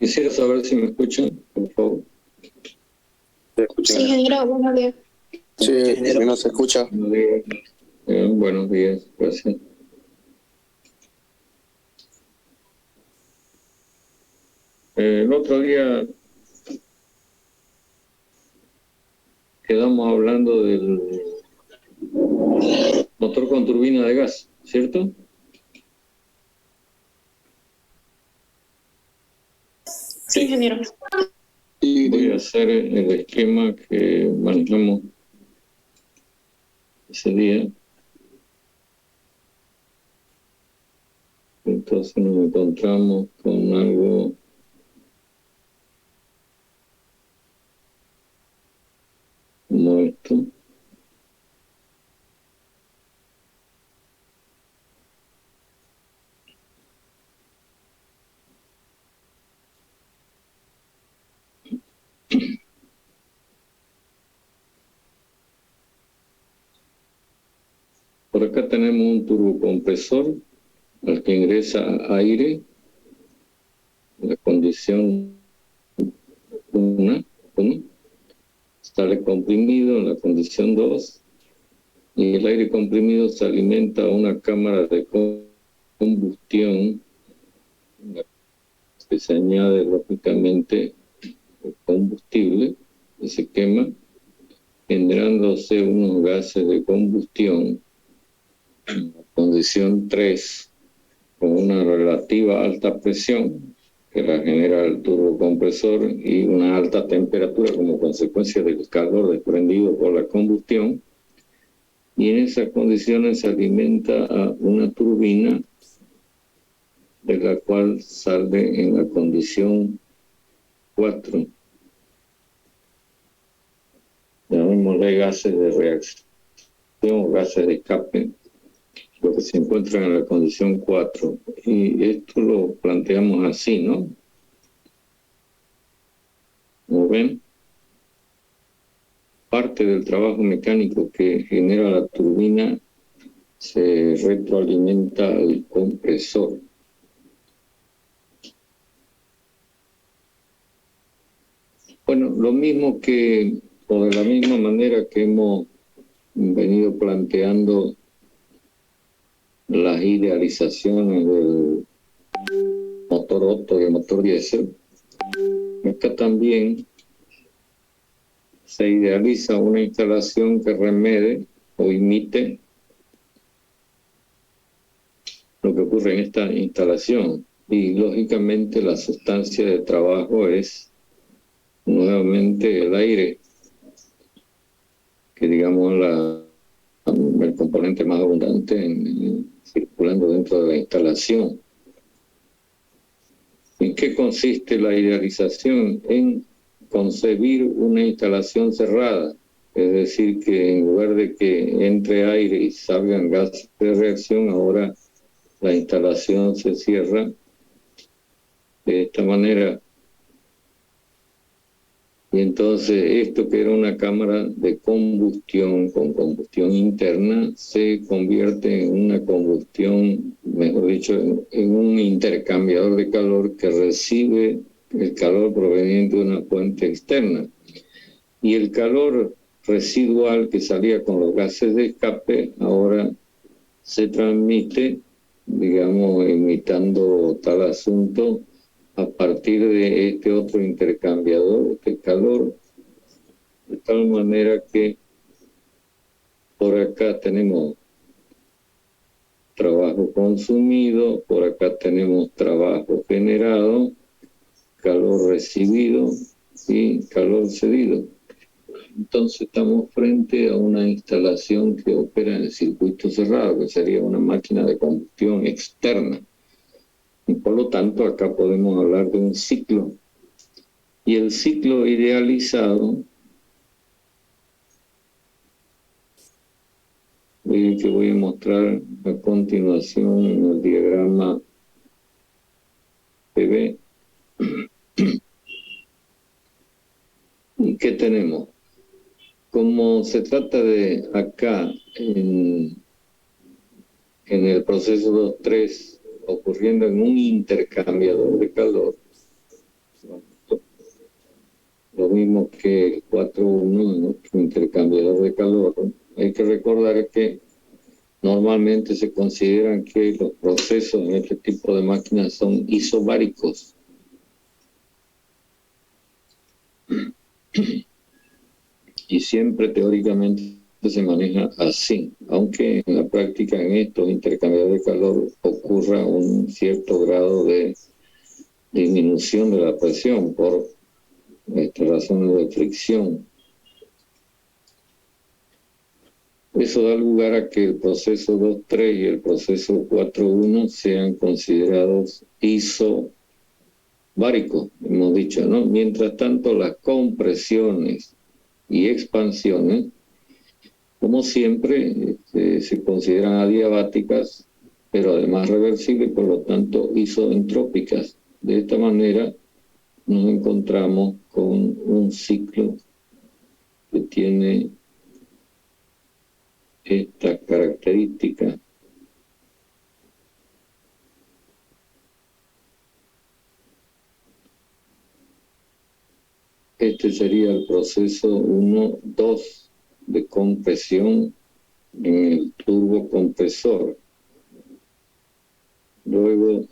Quisiera saber si me escuchan, por favor. Sí, ingeniero, buenos días. Sí, ingeniero, no se escucha. Buenos días, gracias. El otro día quedamos hablando del motor con turbina de gas, ¿cierto? Sí, ingeniero. Voy a hacer el esquema que manejamos ese día. Entonces nos encontramos con algo como esto. Por acá tenemos un turbocompresor al que ingresa aire, la condición 1, sale comprimido en la condición 2, y el aire comprimido se alimenta a una cámara de combustión que se añade lógicamente el combustible y se quema, generándose unos gases de combustión en la condición 3 con una relativa alta presión que la genera el turbocompresor y una alta temperatura como consecuencia del calor desprendido por la combustión, y en esas condiciones se alimenta a una turbina de la cual sale en la condición 4, llamémosle gases de reacción o gases de escape, lo que se encuentra en la condición 4. Y esto lo planteamos así, ¿no? Como ven, parte del trabajo mecánico que genera la turbina se retroalimenta al compresor. Bueno, lo mismo que, o de la misma manera que hemos venido planteando las idealizaciones del motor Otto y el motor diésel, acá también se idealiza una instalación que remede o imite lo que ocurre en esta instalación, y lógicamente la sustancia de trabajo es nuevamente el aire, que digamos el componente más abundante circulando dentro de la instalación. ¿En qué consiste la idealización? En concebir una instalación cerrada, es decir, que en lugar de que entre aire y salgan gases de reacción, ahora la instalación se cierra de esta manera. Y entonces esto, que era una cámara de combustión con combustión interna, se convierte en una combustión, mejor dicho, en un intercambiador de calor que recibe el calor proveniente de una fuente externa. Y el calor residual que salía con los gases de escape ahora se transmite, digamos, imitando tal asunto, a partir de este otro intercambiador de calor, de tal manera que por acá tenemos trabajo consumido, por acá tenemos trabajo generado, calor recibido y calor cedido. Entonces estamos frente a una instalación que opera en el circuito cerrado, que sería una máquina de combustión externa. Y por lo tanto acá podemos hablar de un ciclo. Y el ciclo idealizado, que voy a mostrar a continuación en el diagrama PB. ¿Y qué tenemos? Como se trata de acá, en el proceso 2.3, ocurriendo en un intercambiador de calor, mismo que el 4.1, nuestro intercambiador de calor. Hay que recordar que normalmente se consideran que los procesos en este tipo de máquinas son isobáricos. Y siempre teóricamente se maneja así, aunque en la práctica en estos intercambiadores de calor ocurra un cierto grado de disminución de la presión por razones de fricción. Eso da lugar a que el proceso 2.3 y el proceso 4.1 sean considerados isobáricos, hemos dicho, ¿no? Mientras tanto, las compresiones y expansiones, como siempre, se consideran adiabáticas, pero además reversibles, por lo tanto isoentrópicas. De esta manera nos encontramos con un ciclo que tiene esta característica. Este sería el proceso 1-2 de compresión en el turbocompresor. Luego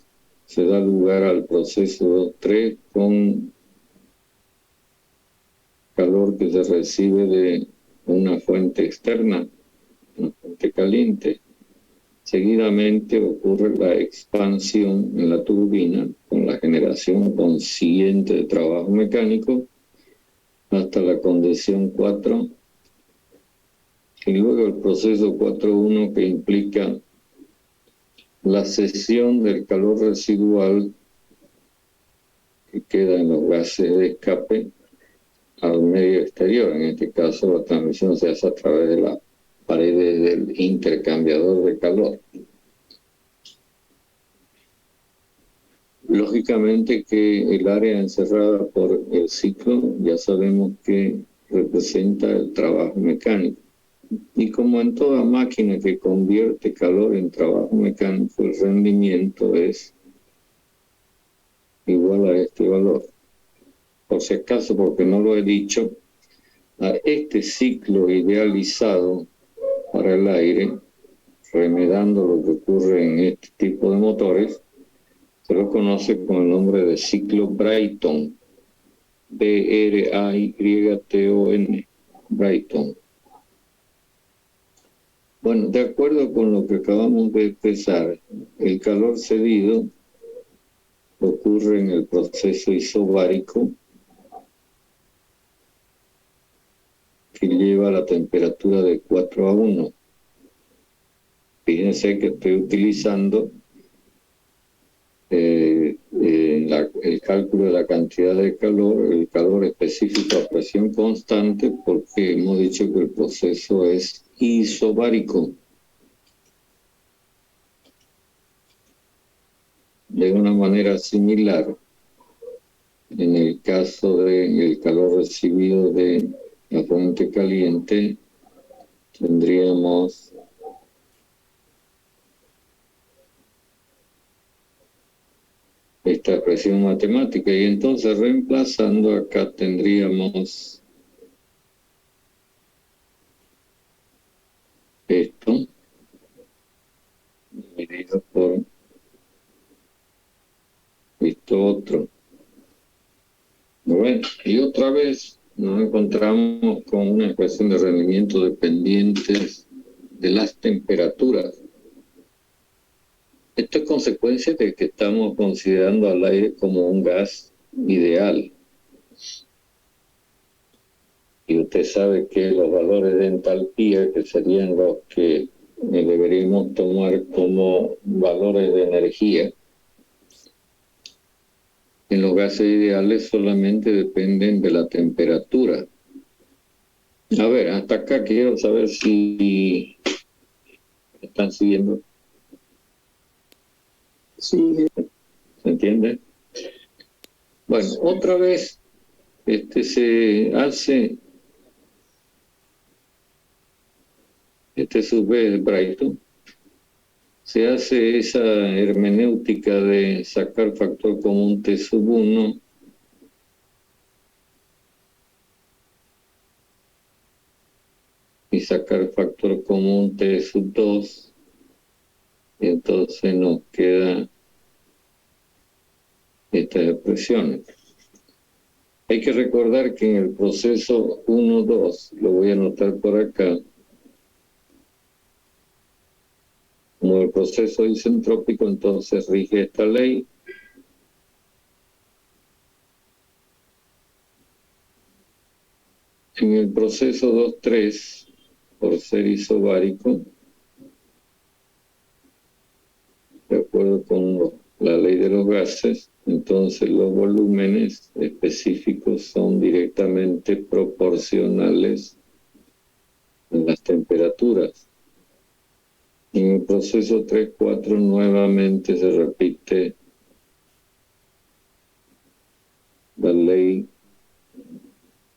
se da lugar al proceso 2-3 con calor que se recibe de una fuente externa, una fuente caliente. Seguidamente ocurre la expansión en la turbina con la generación consiguiente de trabajo mecánico hasta la condensación 4 y luego el proceso 4.1 que implica la cesión del calor residual que queda en los gases de escape al medio exterior. En este caso la transmisión se hace a través de las paredes del intercambiador de calor. Lógicamente que el área encerrada por el ciclo ya sabemos que representa el trabajo mecánico. Y como en toda máquina que convierte calor en trabajo mecánico, el rendimiento es igual a este valor. Por si acaso, porque no lo he dicho, a este ciclo idealizado para el aire, remedando lo que ocurre en este tipo de motores, se lo conoce con el nombre de ciclo Brayton, B-R-A-Y-T-O-N, Brayton. Bueno, de acuerdo con lo que acabamos de expresar, el calor cedido ocurre en el proceso isobárico que lleva a la temperatura de 4:1. Fíjense que estoy utilizando el cálculo de la cantidad de calor, el calor específico a presión constante, porque hemos dicho que el proceso es isobárico. De una manera similar, en el caso del calor recibido de la fuente caliente, tendríamos esta expresión matemática, y entonces reemplazando acá tendríamos esto dividido por esto otro. Bueno, y otra vez nos encontramos con una ecuación de rendimiento dependientes de las temperaturas. Esto es consecuencia de que estamos considerando al aire como un gas ideal. Y usted sabe que los valores de entalpía, que serían los que deberíamos tomar como valores de energía, en los gases ideales solamente dependen de la temperatura. A ver, hasta acá quiero saber si me están siguiendo. Sí. ¿Se entiende? Bueno, otra vez se hace sub B de Brayton, se hace esa hermenéutica de sacar factor común T sub 1 y sacar factor común T sub 2, y entonces nos queda estas expresiones. Hay que recordar que en el proceso 1-2, lo voy a anotar por acá, como el proceso isentrópico, entonces rige esta ley. En el proceso 2-3, por ser isobárico, de acuerdo con la ley de los gases, entonces los volúmenes específicos son directamente proporcionales a las temperaturas. En el proceso 3-4 nuevamente se repite la ley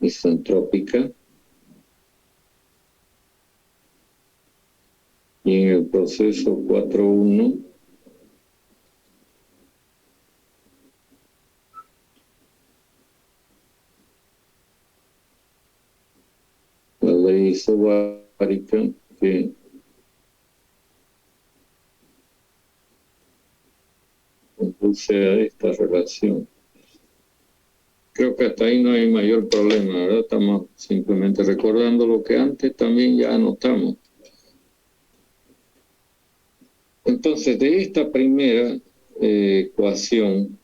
isentrópica, y en el proceso 4-1 la ley isobárica que conduce a esta relación. Creo que hasta ahí no hay mayor problema, ¿verdad? Estamos simplemente recordando lo que antes también ya anotamos. Entonces, de esta primera ecuación,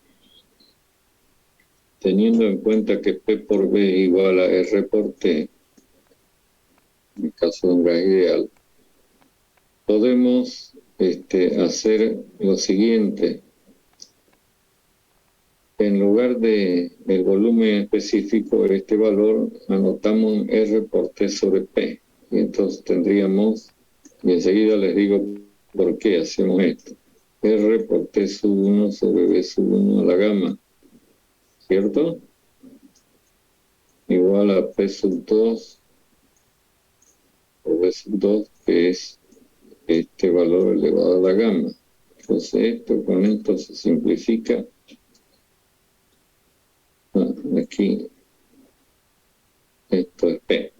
teniendo en cuenta que P por B es igual a R por T, en el caso de un gas ideal, podemos hacer lo siguiente. En lugar de el volumen específico de este valor, anotamos R por T sobre P. Y entonces tendríamos, y enseguida les digo por qué hacemos esto. R por T sub 1 sobre B sub 1 a la gamma, ¿cierto? Igual a P sub 2 o B sub 2, que es este valor elevado a la gamma. Entonces esto con esto se simplifica. Aquí esto es P.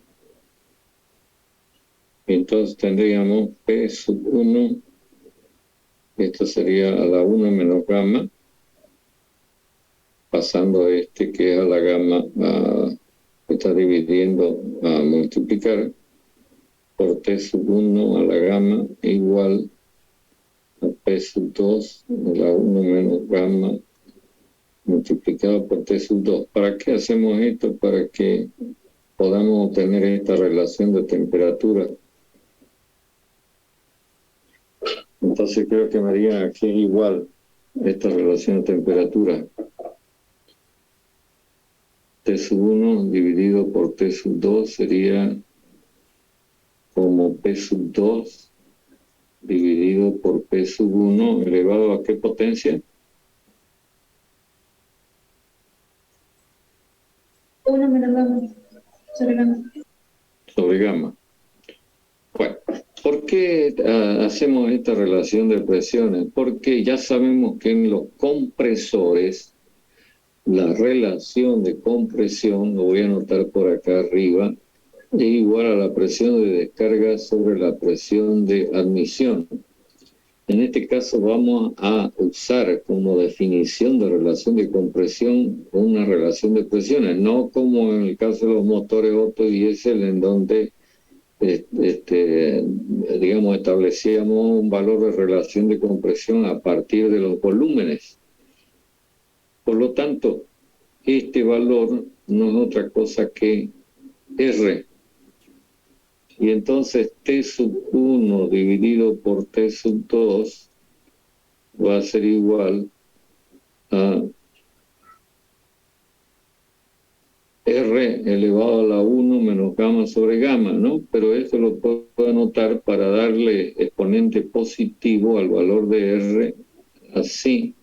Entonces tendríamos P sub 1, esto sería a la 1 menos gamma, pasando a este que es a la gamma, está dividiendo a multiplicar por T sub 1 a la gamma igual a P sub 2 a la 1 menos gamma multiplicado por T sub 2. ¿Para qué hacemos esto? Para que podamos obtener esta relación de temperatura. Entonces creo que me haría aquí igual esta relación de temperatura. T sub 1 dividido por T sub 2 sería como P sub 2 dividido por P sub 1 elevado a ¿qué potencia? 1 menos gamma sobre gamma. Sobre gamma. Bueno, ¿por qué hacemos esta relación de presiones? Porque ya sabemos que en los compresores la relación de compresión, lo voy a anotar por acá arriba, es igual a la presión de descarga sobre la presión de admisión. En este caso vamos a usar como definición de relación de compresión una relación de presiones, no como en el caso de los motores Otto y diésel, en donde digamos establecíamos un valor de relación de compresión a partir de los volúmenes. Por lo tanto, este valor no es otra cosa que R. Y entonces T sub 1 dividido por T sub 2 va a ser igual a R elevado a la 1 menos gamma sobre gamma, ¿no? Pero esto lo puedo anotar para darle exponente positivo al valor de R, así.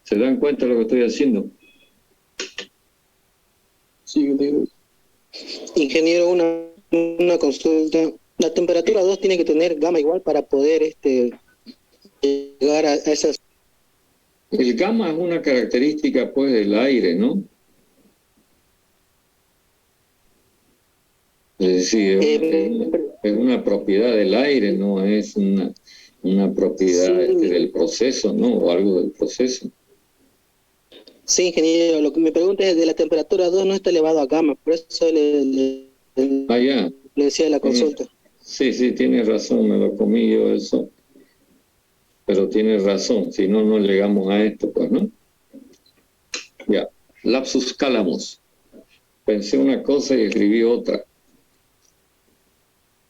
¿Se dan cuenta de lo que estoy haciendo? Sí, ingeniero, una consulta. La temperatura 2 tiene que tener gamma igual para poder llegar a esas. El gamma es una característica pues del aire, ¿no? Es decir, es una propiedad del aire, no es una propiedad Sí. del proceso, ¿no? O algo del proceso. Sí, ingeniero, lo que me pregunta es de la temperatura 2 no está elevado a gamma, por eso Ah, ya. le decía de la Tienes- consulta. Sí, sí, tienes razón, me lo comí yo eso. Pero tienes razón, si no, no llegamos a esto, pues, ¿no? Ya. Lapsus calamus. Pensé una cosa y escribí otra.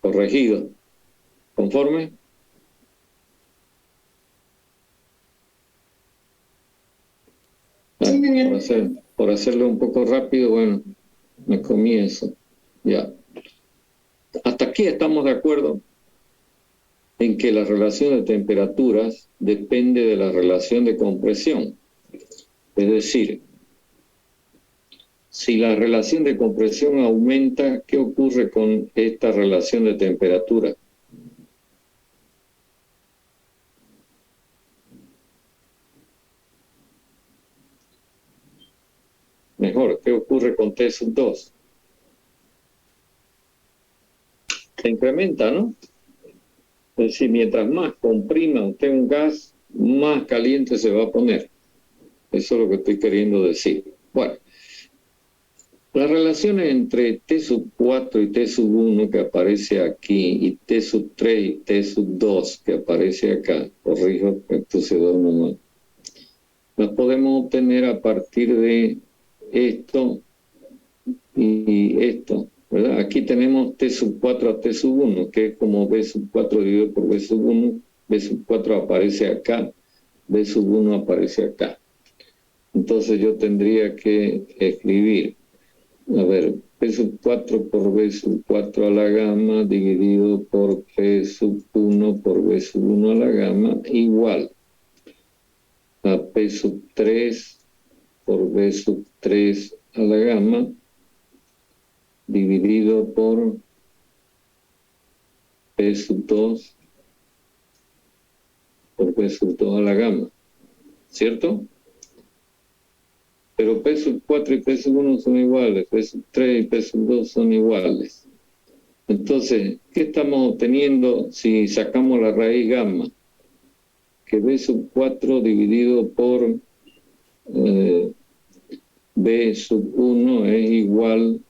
Corregido. ¿Conforme? Sí, ingeniero. Por hacerlo un poco rápido, bueno, me comí eso. Ya. Hasta aquí estamos de acuerdo en que la relación de temperaturas depende de la relación de compresión. Es decir, si la relación de compresión aumenta, ¿qué ocurre con esta relación de temperatura? Mejor, ¿qué ocurre con T sub 2? Se incrementa, ¿no? Es decir, mientras más comprima usted un gas, más caliente se va a poner. Eso es lo que estoy queriendo decir. Bueno, las relaciones entre T sub 4 y T sub 1 que aparece aquí, y T sub 3 y T sub 2 que aparece acá, corrijo que puse dos nomás, las podemos obtener a partir de esto y esto, ¿verdad? Aquí tenemos T sub 4 a T sub 1, que es como B sub 4 dividido por B sub 1, B sub 4 aparece acá, B sub 1 aparece acá. Entonces yo tendría que escribir, a ver, P sub 4 por B sub 4 a la gamma dividido por P sub 1 por B sub 1 a la gamma igual a P sub 3 por B sub 3 a la gamma dividido por P sub 2 por P sub 2 a la gamma, ¿cierto? Pero P sub 4 y P sub 1 son iguales, P sub 3 y P sub 2 son iguales. Entonces, ¿qué estamos obteniendo si sacamos la raíz gamma? Que B sub 4 dividido por B sub 1 es igual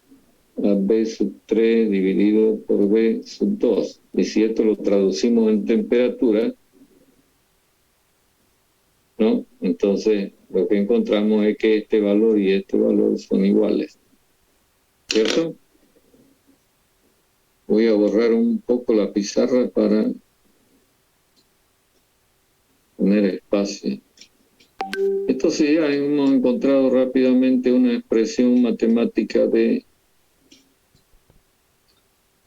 a B sub 3 dividido por B sub 2. Y si esto lo traducimos en temperatura, ¿no? Entonces, lo que encontramos es que este valor y este valor son iguales. ¿Cierto? Voy a borrar un poco la pizarra para poner espacio. Entonces ya hemos encontrado rápidamente una expresión matemática de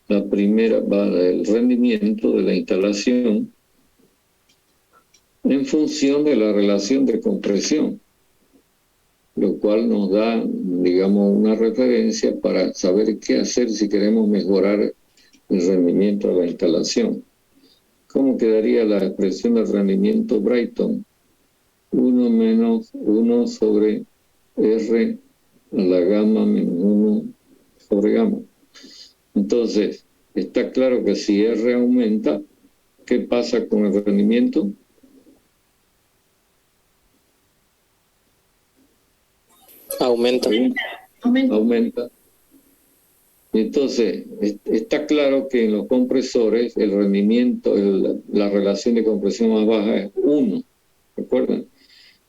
la primera, el rendimiento de la instalación en función de la relación de compresión, lo cual nos da, digamos, una referencia para saber qué hacer si queremos mejorar el rendimiento de la instalación. ¿Cómo quedaría la expresión del rendimiento Brayton? 1 menos 1 sobre R a la gamma menos 1 sobre gamma. Entonces, está claro que si R aumenta, ¿qué pasa con el rendimiento? Aumenta. Aumenta. Entonces, está claro que en los compresores el rendimiento, la relación de compresión más baja es 1. ¿Recuerdan?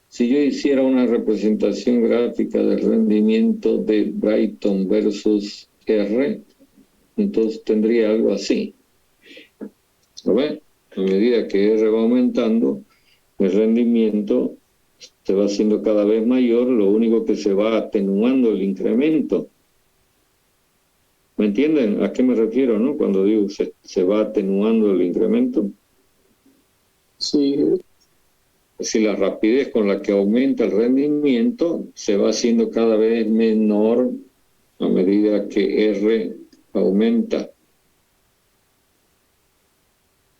Si yo hiciera una representación gráfica del rendimiento de Brayton versus R, entonces tendría algo así. ¿Lo ven? A medida que R va aumentando, el rendimiento se va haciendo cada vez mayor, lo único que se va atenuando el incremento. ¿Me entienden a qué me refiero, no? Cuando digo se va atenuando el incremento. Sí. Es decir, la rapidez con la que aumenta el rendimiento se va haciendo cada vez menor a medida que R aumenta.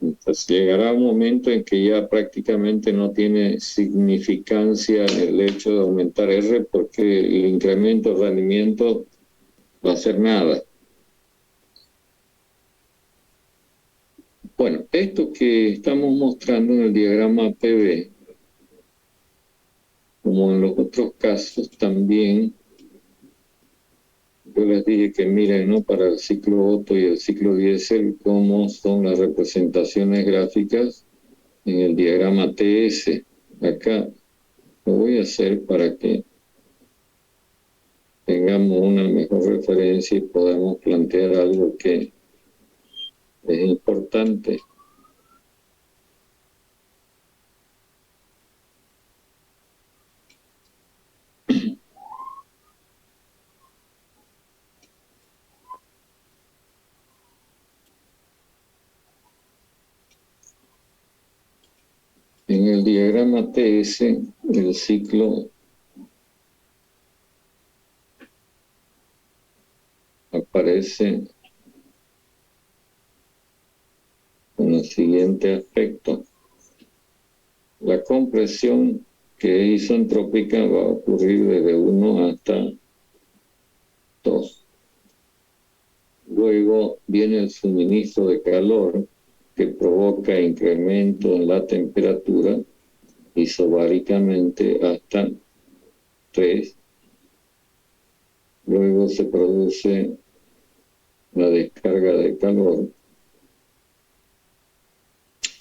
Entonces llegará un momento en que ya prácticamente no tiene significancia el hecho de aumentar R porque el incremento de rendimiento va a ser nada. Bueno, esto que estamos mostrando en el diagrama PV, como en los otros casos también, yo les dije que miren, ¿no?, para el ciclo Otto y el ciclo diésel, cómo son las representaciones gráficas en el diagrama TS. Acá lo voy a hacer para que tengamos una mejor referencia y podamos plantear algo que es importante. En el diagrama TS, el ciclo aparece con el siguiente aspecto. La compresión, que es isentrópica, va a ocurrir desde 1 hasta 2. Luego viene el suministro de calor, que provoca incremento en la temperatura isobáricamente hasta 3. Luego se produce la descarga de calor,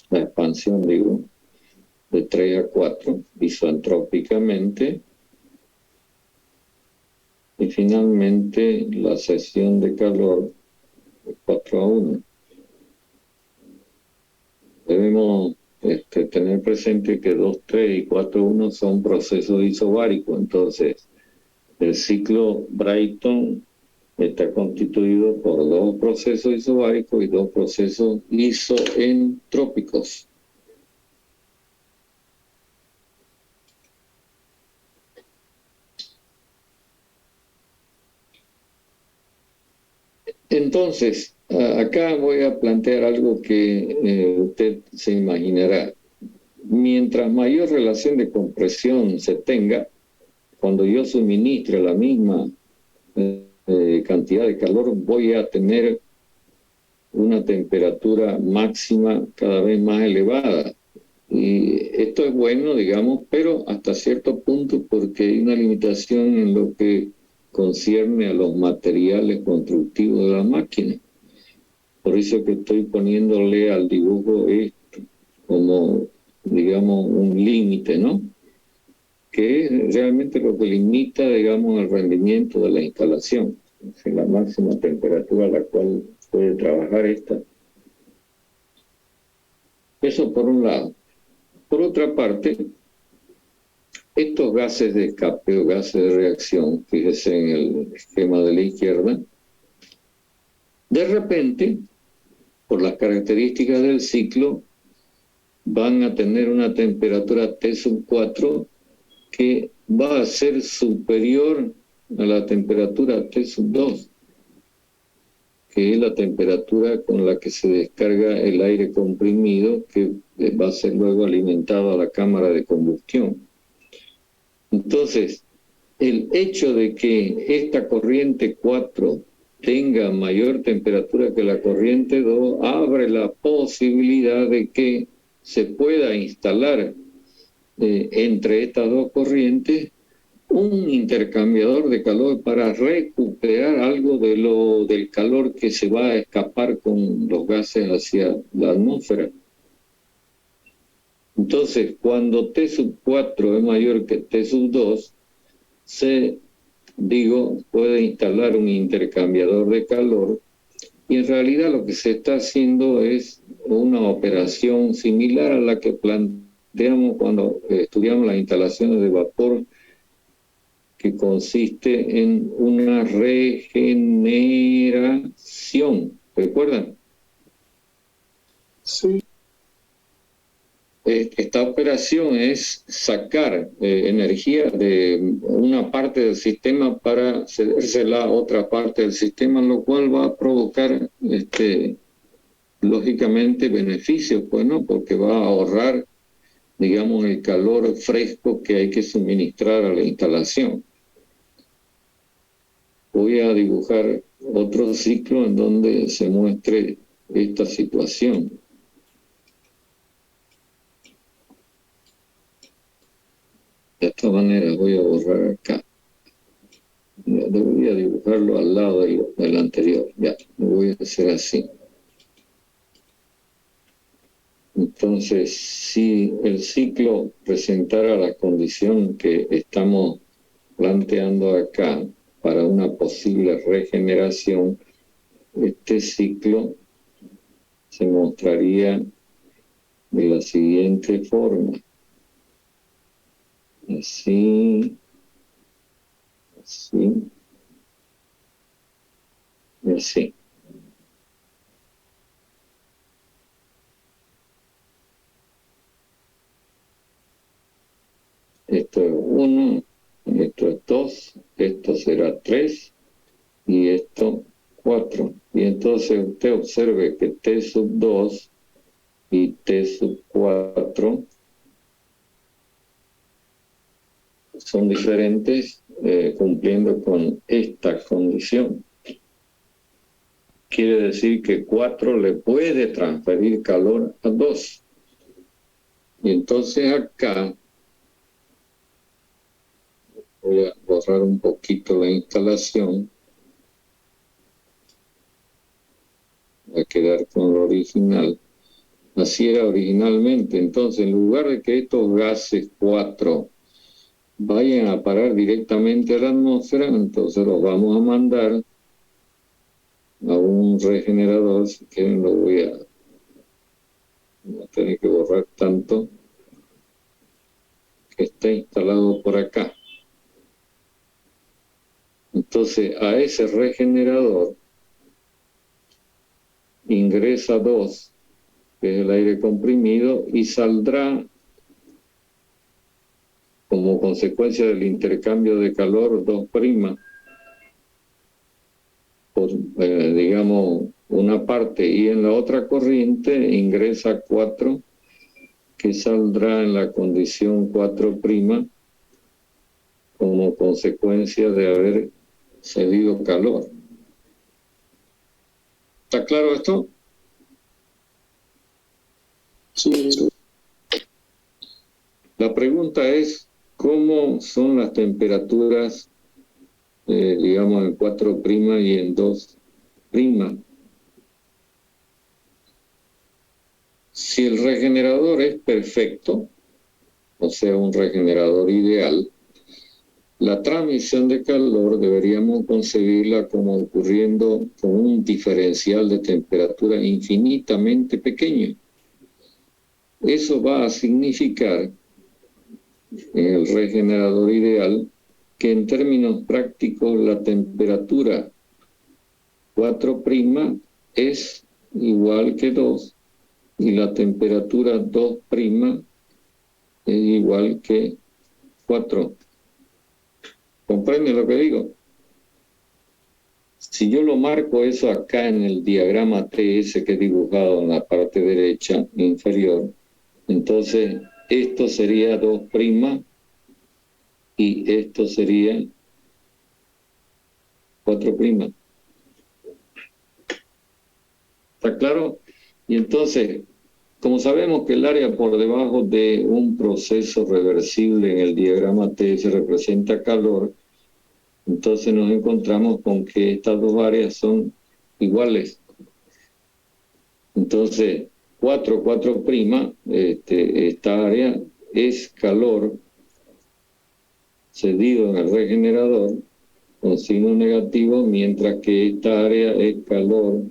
la expansión, digo, de 3 a 4, isentrópicamente. Y finalmente la cesión de calor de 4 a 1. Debemos tener presente que 2, 3 y 4, 1 son procesos isobáricos. Entonces, el ciclo Brayton está constituido por 2 procesos isobáricos y 2 procesos isoentrópicos. Entonces, acá voy a plantear algo que usted se imaginará. Mientras mayor relación de compresión se tenga, cuando yo suministre la misma cantidad de calor, voy a tener una temperatura máxima cada vez más elevada. Y esto es bueno, digamos, pero hasta cierto punto, porque hay una limitación en lo que concierne a los materiales constructivos de la máquina. Por eso que estoy poniéndole al dibujo esto como, digamos, un límite, ¿no?, que es realmente lo que limita, digamos, el rendimiento de la instalación. Es la máxima temperatura a la cual puede trabajar esta. Eso por un lado. Por otra parte, estos gases de escape o gases de reacción, fíjese en el esquema de la izquierda, de repente, por las características del ciclo, van a tener una temperatura T sub 4 que va a ser superior a la temperatura T sub 2, que es la temperatura con la que se descarga el aire comprimido, que va a ser luego alimentado a la cámara de combustión. Entonces, el hecho de que esta corriente 4 tenga mayor temperatura que la corriente 2 abre la posibilidad de que se pueda instalar entre estas dos corrientes un intercambiador de calor para recuperar algo del calor que se va a escapar con los gases hacia la atmósfera. Entonces, cuando T sub 4 es mayor que T sub 2, puede instalar un intercambiador de calor, y en realidad lo que se está haciendo es una operación similar a la que planteamos cuando estudiamos las instalaciones de vapor, que consiste en una regeneración. ¿Recuerdan? Sí. Esta operación es sacar energía de una parte del sistema para cedérsela a otra parte del sistema, lo cual va a provocar lógicamente beneficios, pues, ¿no?, porque va a ahorrar, digamos, el calor fresco que hay que suministrar a la instalación. Voy a dibujar otro ciclo en donde se muestre esta situación. De esta manera voy a borrar acá. Debería dibujarlo al lado del anterior. Ya, lo voy a hacer así. Entonces, si el ciclo presentara la condición que estamos planteando acá para una posible regeneración, este ciclo se mostraría de la siguiente forma. Así, así, y así. Esto es 1, esto es 2, esto será 3 y esto 4. Y entonces usted observe que T sub 2 y T sub 4 son diferentes cumpliendo con esta condición. Quiere decir que 4 le puede transferir calor a 2. Y entonces acá voy a borrar un poquito la instalación. Va a quedar con lo original. Así era originalmente. Entonces, en lugar de que estos gases 4 vayan a parar directamente a la atmósfera, entonces los vamos a mandar a un regenerador. Si quieren lo voy a no tener que borrar tanto, que está instalado por acá. Entonces a ese regenerador ingresa 2, que es el aire comprimido, y saldrá como consecuencia del intercambio de calor 2', por digamos una parte, y en la otra corriente ingresa 4, que saldrá en la condición 4', como consecuencia de haber cedido calor. ¿Está claro esto? Sí. La pregunta es, ¿cómo son las temperaturas, digamos, en 4' y en 2'? Si el regenerador es perfecto, o sea, un regenerador ideal, la transmisión de calor deberíamos concebirla como ocurriendo con un diferencial de temperatura infinitamente pequeño. Eso va a significar, en el regenerador ideal, que en términos prácticos la temperatura 4' es igual que 2 y la temperatura 2' es igual que 4. ¿Comprenden lo que digo? Si yo lo marco eso acá en el diagrama TS que he dibujado en la parte derecha inferior, entonces esto sería 2' y esto sería 4'. ¿Está claro? Y entonces, como sabemos que el área por debajo de un proceso reversible en el diagrama TS representa calor, entonces nos encontramos con que estas dos áreas son iguales. Entonces, 4', esta área es calor cedido en el regenerador con signo negativo, mientras que esta área es calor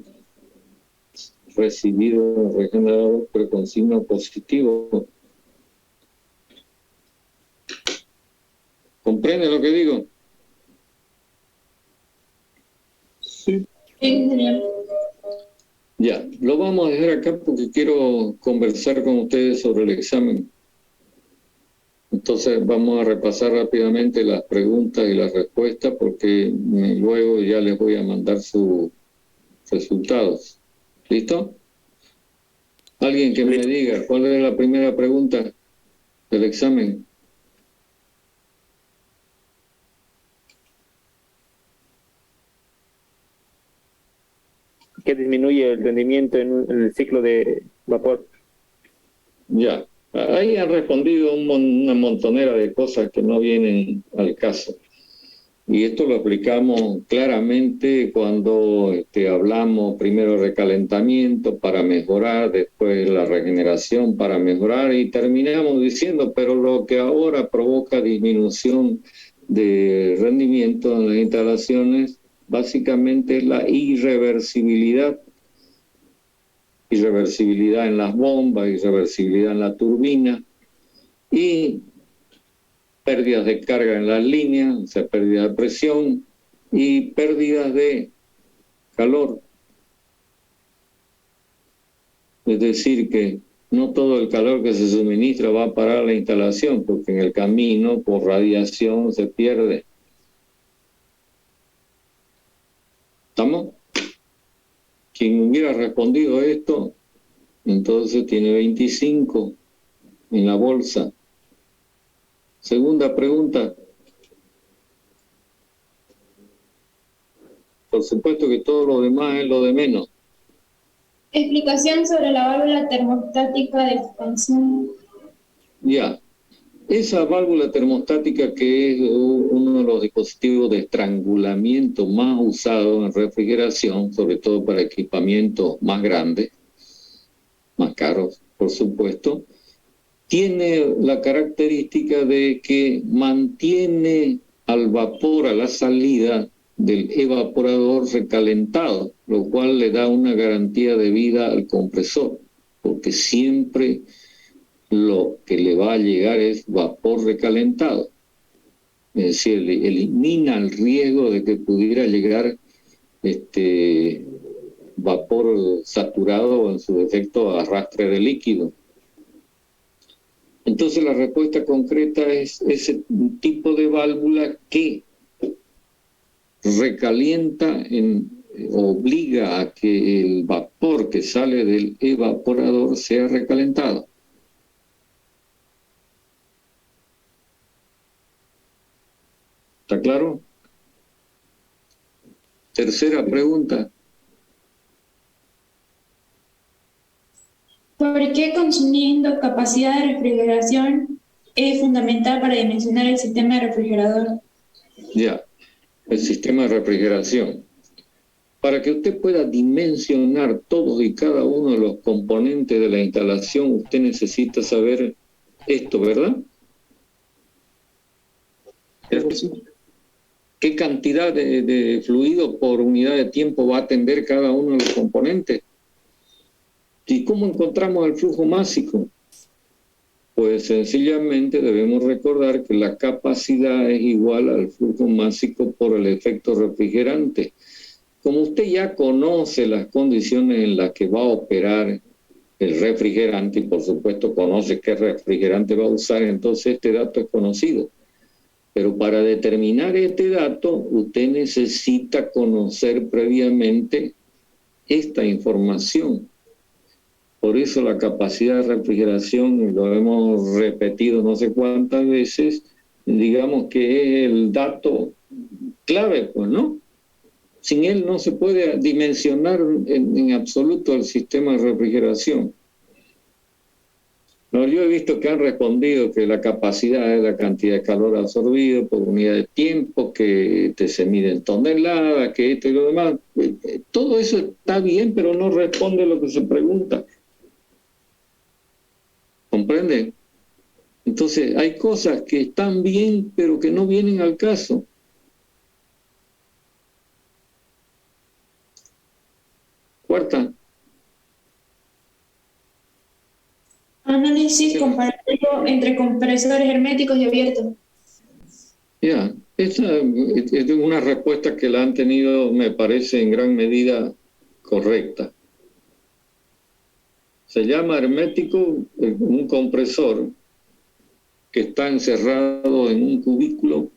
recibido en el regenerador pero con signo positivo. ¿Comprende lo que digo? Sí. Genial. Ya, lo vamos a dejar acá porque quiero conversar con ustedes sobre el examen. Entonces vamos a repasar rápidamente las preguntas y las respuestas porque luego ya les voy a mandar sus resultados. ¿Listo? Alguien que me diga cuál es la primera pregunta del examen. Que disminuye el rendimiento en el ciclo de vapor. Ya, Ahí han respondido una montonera de cosas que no vienen al caso. Y esto lo aplicamos claramente cuando hablamos primero de recalentamiento para mejorar, después la regeneración para mejorar, y terminamos diciendo, pero lo que ahora provoca disminución de rendimiento en las instalaciones, básicamente es la irreversibilidad. Irreversibilidad en las bombas, irreversibilidad en la turbina, y pérdidas de carga en las líneas, o sea, pérdida de presión y pérdidas de calor. Es decir, que no todo el calor que se suministra va a parar la instalación, porque en el camino, por radiación, se pierde. ¿Estamos? Quien hubiera respondido a esto, entonces tiene 25 en la bolsa. Segunda pregunta. Por supuesto que todo lo demás es lo de menos. Explicación sobre la válvula termostática de expansión. Ya. Esa válvula termostática, que es uno de los dispositivos de estrangulamiento más usados en refrigeración, sobre todo para equipamientos más grandes, más caros, por supuesto, tiene la característica de que mantiene al vapor a la salida del evaporador recalentado, lo cual le da una garantía de vida al compresor, porque siempre lo que le va a llegar es vapor recalentado. Es decir, elimina el riesgo de que pudiera llegar vapor saturado o en su defecto arrastre de líquido. Entonces la respuesta concreta es ese tipo de válvula que recalienta, obliga a que el vapor que sale del evaporador sea recalentado. ¿Está claro? Tercera pregunta. ¿Por qué consumiendo capacidad de refrigeración es fundamental para dimensionar el sistema de refrigerador? Ya, el sistema de refrigeración. Para que usted pueda dimensionar todos y cada uno de los componentes de la instalación, usted necesita saber esto, ¿verdad? ¿Qué cantidad de fluido por unidad de tiempo va a atender cada uno de los componentes? ¿Y cómo encontramos el flujo másico? Pues sencillamente debemos recordar que la capacidad es igual al flujo másico por el efecto refrigerante. Como usted ya conoce las condiciones en las que va a operar el refrigerante y por supuesto conoce qué refrigerante va a usar, entonces este dato es conocido. Pero para determinar este dato, usted necesita conocer previamente esta información. Por eso la capacidad de refrigeración, y lo hemos repetido no sé cuántas veces, digamos que es el dato clave, pues, ¿no? Sin él no se puede dimensionar en absoluto el sistema de refrigeración. No, yo he visto que han respondido que la capacidad es la cantidad de calor absorbido por unidad de tiempo, que se mide en toneladas, que esto y lo demás. Todo eso está bien, pero no responde a lo que se pregunta. ¿Comprende? Entonces, hay cosas que están bien, pero que no vienen al caso. Cuarta. Análisis comparativo entre compresores herméticos y abiertos. Ya, esta es una respuesta que la han tenido, me parece, en gran medida correcta. Se llama hermético un compresor que está encerrado en un cubículo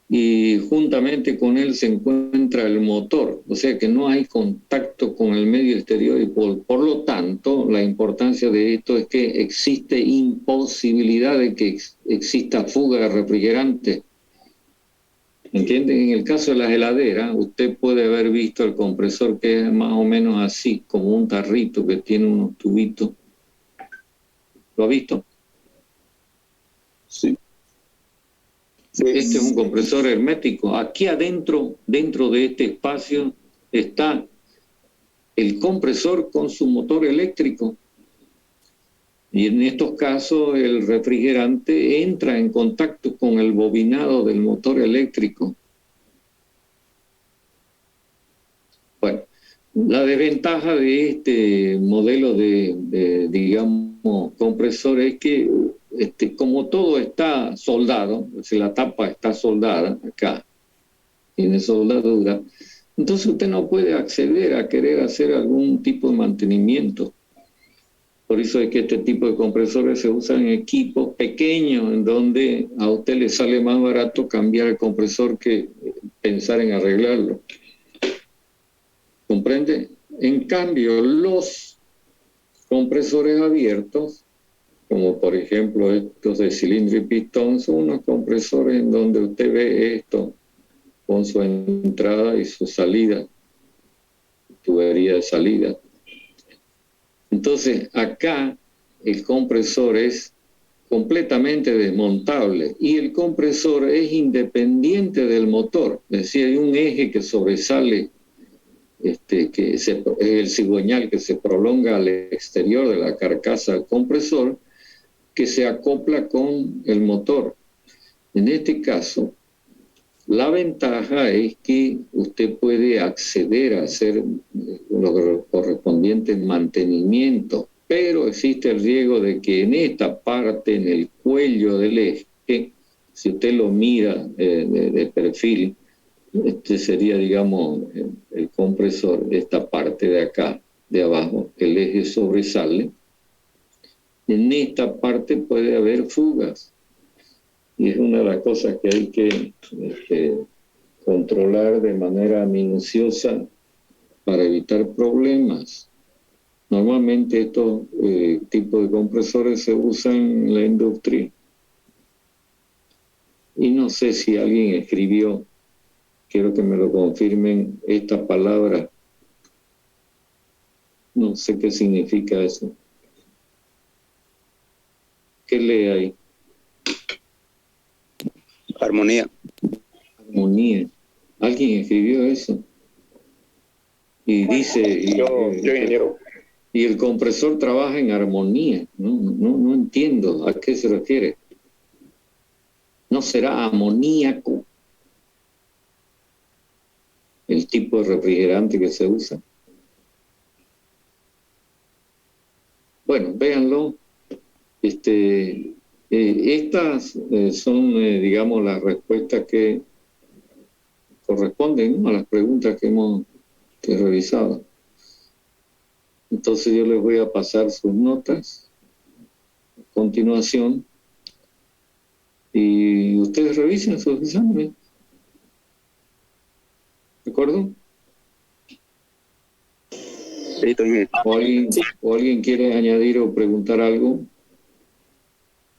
y juntamente con él se encuentra el motor, o sea que no hay contacto con el medio exterior y por lo tanto la importancia de esto es que existe imposibilidad de que exista fuga de refrigerante. ¿Entienden? En el caso de las heladeras, usted puede haber visto el compresor que es más o menos así, como un tarrito que tiene unos tubitos. ¿Lo ha visto? Sí. Este es un compresor hermético. Aquí adentro, dentro de este espacio, está el compresor con su motor eléctrico. Y en estos casos el refrigerante entra en contacto con el bobinado del motor eléctrico. Bueno, la desventaja de este modelo digamos, compresor es que como todo está soldado, si la tapa está soldada acá, tiene soldadura, entonces usted no puede acceder a querer hacer algún tipo de mantenimiento. Por eso es que este tipo de compresores se usan en equipos pequeños, en donde a usted le sale más barato cambiar el compresor que pensar en arreglarlo. ¿Comprende? En cambio, los compresores abiertos, como por ejemplo estos de cilindro y pistón, son unos compresores en donde usted ve esto con su entrada y su salida, tubería de salida. Entonces, acá el compresor es completamente desmontable y el compresor es independiente del motor. Es decir, hay un eje que sobresale, que es el cigüeñal que se prolonga al exterior de la carcasa del compresor, que se acopla con el motor. En este caso, la ventaja es que usted puede acceder a hacer los correspondientes mantenimientos, pero existe el riesgo de que en esta parte, en el cuello del eje, si usted lo mira de perfil, sería, digamos, el compresor, esta parte de acá, de abajo, el eje sobresale. En esta parte puede haber fugas. Y es una de las cosas que hay que controlar de manera minuciosa para evitar problemas. Normalmente estos tipos de compresores se usan en la industria. Y no sé si alguien escribió, quiero que me lo confirmen, esta palabra. No sé qué significa eso. ¿Qué lee ahí? Armonía. Armonía. ¿Alguien escribió eso? Y dice... Yo ingeniero. Y el compresor trabaja en armonía. No entiendo a qué se refiere. ¿No será amoníaco el tipo de refrigerante que se usa? Bueno, véanlo. Estas son, digamos, las respuestas que corresponden, ¿no?, a las preguntas que hemos revisado. Entonces yo les voy a pasar sus notas a continuación y ustedes revisen sus exámenes. ¿De acuerdo? Sí, también. ¿O alguien quiere añadir o preguntar algo?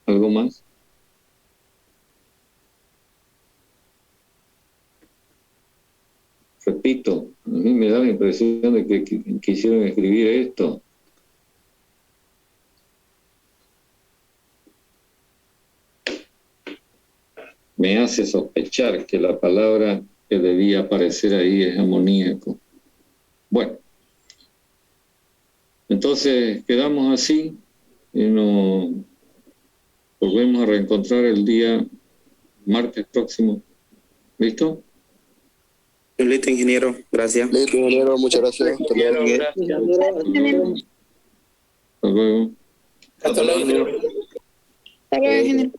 ¿Algo más? Repito, a mí me da la impresión de que quisieron escribir esto. Me hace sospechar que la palabra que debía aparecer ahí es amoníaco. Bueno, entonces quedamos así y nos volvemos a reencontrar el día martes próximo. ¿Listo? Listo, ingeniero. Gracias. Listo, ingeniero. Muchas gracias. Hasta luego. Hasta luego. Hasta luego, ingeniero. Hasta luego, ingeniero.